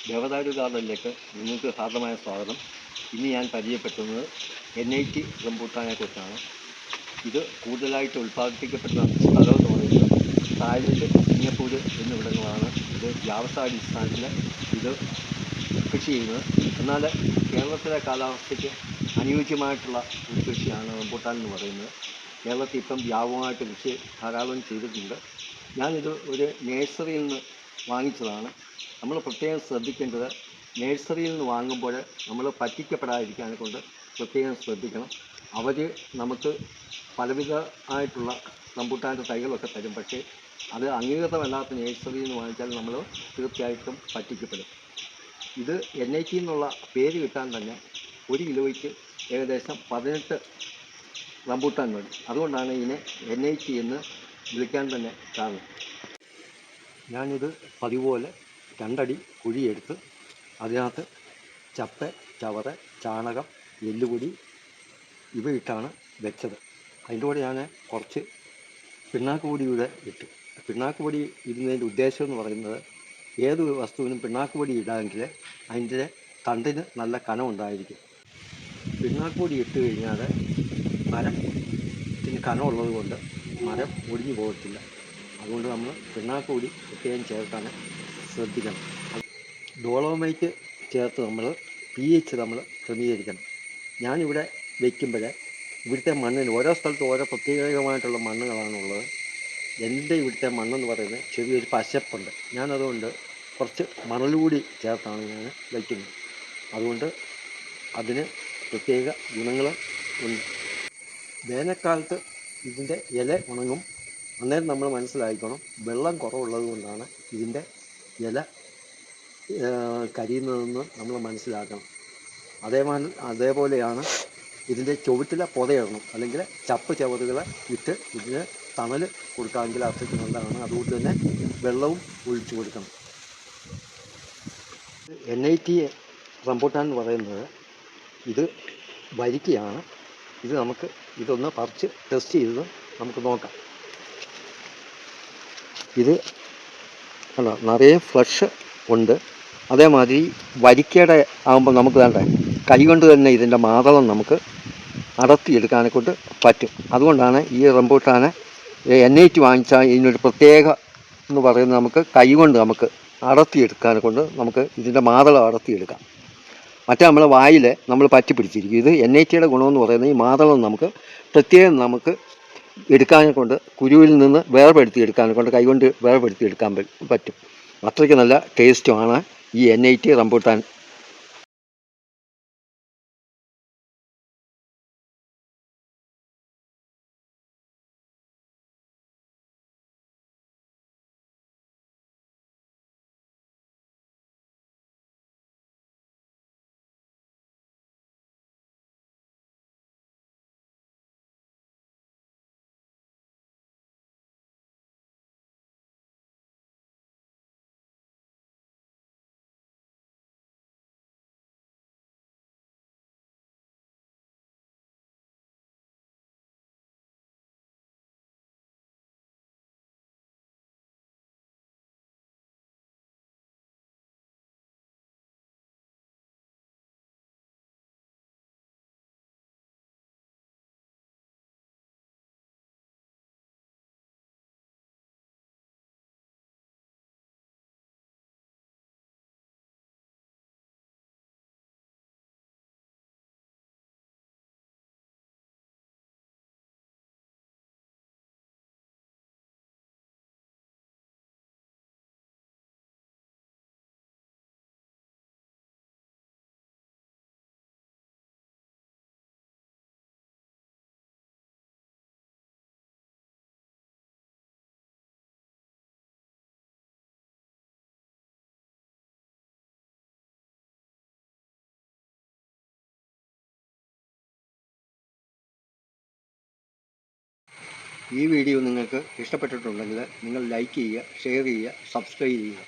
ദേവദാരു ഗാർഡനിലേക്ക് നിങ്ങൾക്ക് ഹാർദമായ സ്വാഗതം. ഇന്ന് ഞാൻ പരിചയപ്പെടുത്തുന്നത് NIT റംബൂട്ടാനെക്കുറിച്ചാണ്. ഇത് കൂടുതലായിട്ട് ഉൽപ്പാദിപ്പിക്കപ്പെടുന്ന സ്ഥലമെന്ന് പറയുന്നത് തായ്ലൻഡ്, സിംഗപ്പൂർ എന്നിവിടങ്ങളാണ്. ഇത് വ്യാവസായികാടിസ്ഥാനത്തിൽ ഇത് കൃഷി ചെയ്യുന്നത്. എന്നാൽ കേരളത്തിലെ കാലാവസ്ഥയ്ക്ക് അനുയോജ്യമായിട്ടുള്ള ഒരു കൃഷിയാണ് റംബൂട്ടാൻ എന്ന് പറയുന്നത്. കേരളത്തിൽ ഇപ്പം വ്യാപകമായിട്ട് കൃഷി ധാരാളം ചെയ്തിട്ടുണ്ട്. ഞാനിത് ഒരു നഴ്സറിയിൽ നിന്ന് വാങ്ങിച്ചതാണ്. നമ്മൾ പ്രത്യേകം ശ്രദ്ധിക്കേണ്ടത്, നഴ്സറിയിൽ നിന്ന് വാങ്ങുമ്പോൾ നമ്മൾ പറ്റിക്കപ്പെടാതിരിക്കാനെ കൊണ്ട് പ്രത്യേകം ശ്രദ്ധിക്കണം. അവർ നമുക്ക് പലവിധ ആയിട്ടുള്ള റംബൂട്ടാൻ്റെ തൈകളൊക്കെ തരും. പക്ഷേ അത് അംഗീകൃതമല്ലാത്ത നഴ്സറിയിൽ നിന്ന് വാങ്ങിച്ചാൽ നമ്മൾ തീർച്ചയായിട്ടും പറ്റിക്കപ്പെടും. ഇത് NIT എന്നുള്ള പേര് കിട്ടാൻ തന്നെ 1 കിലോയ്ക്ക് ഏകദേശം 18 റംബൂട്ടാൻ മതി. അതുകൊണ്ടാണ് ഇതിനെ NIT എന്ന് വിളിക്കാൻ തന്നെ കാരണം. ഞാനിത് പതിപോലെ 2 അടി കുഴിയെടുത്ത് അതിനകത്ത് ചപ്പ്, ചവറ്, ചാണകം, എല്ലുപൊടി ഇവയിട്ടാണ് വെച്ചത്. അതിൻ്റെ കൂടെ ഞാൻ കുറച്ച് പിണ്ണാക്ക് പൊടിയുടെ ഇട്ടു. പിണ്ണാക്ക് പൊടി ഇടുന്നതിൻ്റെ ഉദ്ദേശം എന്ന് പറയുന്നത്, ഏത് വസ്തുവിനും പിണ്ണാക്ക് പൊടി ഇടാമെങ്കിൽ അതിൻ്റെ തണ്ടിന് നല്ല കനമുണ്ടായിരിക്കും. പിണ്ണാക്ക് പൊടി ഇട്ട് കഴിഞ്ഞാൽ മരത്തിന് കനമുള്ളത് കൊണ്ട് മരം ഒടിഞ്ഞു പോകത്തില്ല. അതുകൊണ്ട് നമ്മൾ പിണ്ണാക്ക് പൊടി പ്രത്യേകം ചേർക്കാൻ ശ്രദ്ധിക്കണം. ഡോളോമൈറ്റ് ചേർത്ത് നമ്മൾ pH നമ്മൾ ക്രമീകരിക്കണം. ഞാനിവിടെ വയ്ക്കുമ്പോൾ ഇവിടുത്തെ മണ്ണിന് ഓരോ സ്ഥലത്തും ഓരോ പ്രത്യേകമായിട്ടുള്ള മണ്ണുകളാണുള്ളത്. എൻ്റെ ഇവിടുത്തെ മണ്ണെന്ന് പറയുന്നത് ചെറിയൊരു പശപ്പുണ്ട്. ഞാനതുകൊണ്ട് കുറച്ച് മണലുകൂടി ചേർത്താണ് ഞാൻ വയ്ക്കുന്നത്. അതുകൊണ്ട് അതിന് പ്രത്യേക ഗുണങ്ങൾ ഉണ്ട്. വേനൽക്കാലത്ത് ഇതിൻ്റെ ഇല ഉണങ്ങും. അന്നേരം നമ്മൾ മനസ്സിലാക്കണം, വെള്ളം കുറവുള്ളത് കൊണ്ടാണ് ഇതിൻ്റെ ഇല കരിയുന്നതെന്ന് നമ്മൾ മനസ്സിലാക്കണം. അതേപോലെയാണ് ഇതിൻ്റെ ചുവട്ടിലെ പുതയിടണം, അല്ലെങ്കിൽ ചപ്പ് ചവറുകൾ ഇട്ട് ഇതിന് തണൽ കൊടുക്കാമെങ്കിൽ അത്രയ്ക്ക് നല്ലതാണ്. അതുകൊണ്ട് തന്നെ വെള്ളവും ഒഴിച്ചു കൊടുക്കണം. NIT റംബൂട്ടാൻ എന്ന് പറയുന്നത് ഇത് വരിക്കയാണ്. ഇത് നമുക്ക് ഇതൊന്ന് പറിച്ച് ടെസ്റ്റ് ചെയ്ത് നമുക്ക് നോക്കാം. ഇത് അല്ല, നിറയെ ഫ്ലഷ് ഉണ്ട്. അതേമാതിരി വരിക്കയുടെ ആകുമ്പോൾ നമുക്ക് വേണ്ടേ കൈ കൊണ്ട് തന്നെ ഇതിൻ്റെ മാതളം നമുക്ക് അടർത്തിയെടുക്കാനെ കൊണ്ട് പറ്റും. അതുകൊണ്ടാണ് ഈ റംബൂട്ടാനെ NIT വാങ്ങിച്ചാൽ ഇതിനൊരു പ്രത്യേക എന്ന് പറയുന്നത്, നമുക്ക് കൈ കൊണ്ട് നമുക്ക് അടർത്തിയെടുക്കാനെ കൊണ്ട് നമുക്ക് ഇതിൻ്റെ മാതളം അടർത്തിയെടുക്കാം. മറ്റേ നമ്മളെ വായിൽ നമ്മൾ പറ്റി പിടിച്ചിരിക്കും. ഇത് NITയുടെ ഗുണമെന്ന് പറയുന്നത് ഈ മാതളം നമുക്ക് പ്രത്യേകം നമുക്ക് എടുക്കാനെ കൊണ്ട്, കുരുവിൽ നിന്ന് വേർപെടുത്തി എടുക്കാനെ കൊണ്ട് കൈകൊണ്ട് വേർപെടുത്തി എടുക്കാൻ പറ്റും. അത്രയ്ക്ക് നല്ല ടേസ്റ്റുമാണ് ഈ NIT റംബൂട്ടാൻ. ഈ വീഡിയോ നിങ്ങൾക്ക് ഇഷ്ടപ്പെട്ടിട്ടുണ്ടെങ്കിൽ നിങ്ങൾ ലൈക്ക് ചെയ്യുക, ഷെയർ ചെയ്യുക, സബ്സ്ക്രൈബ് ചെയ്യുക.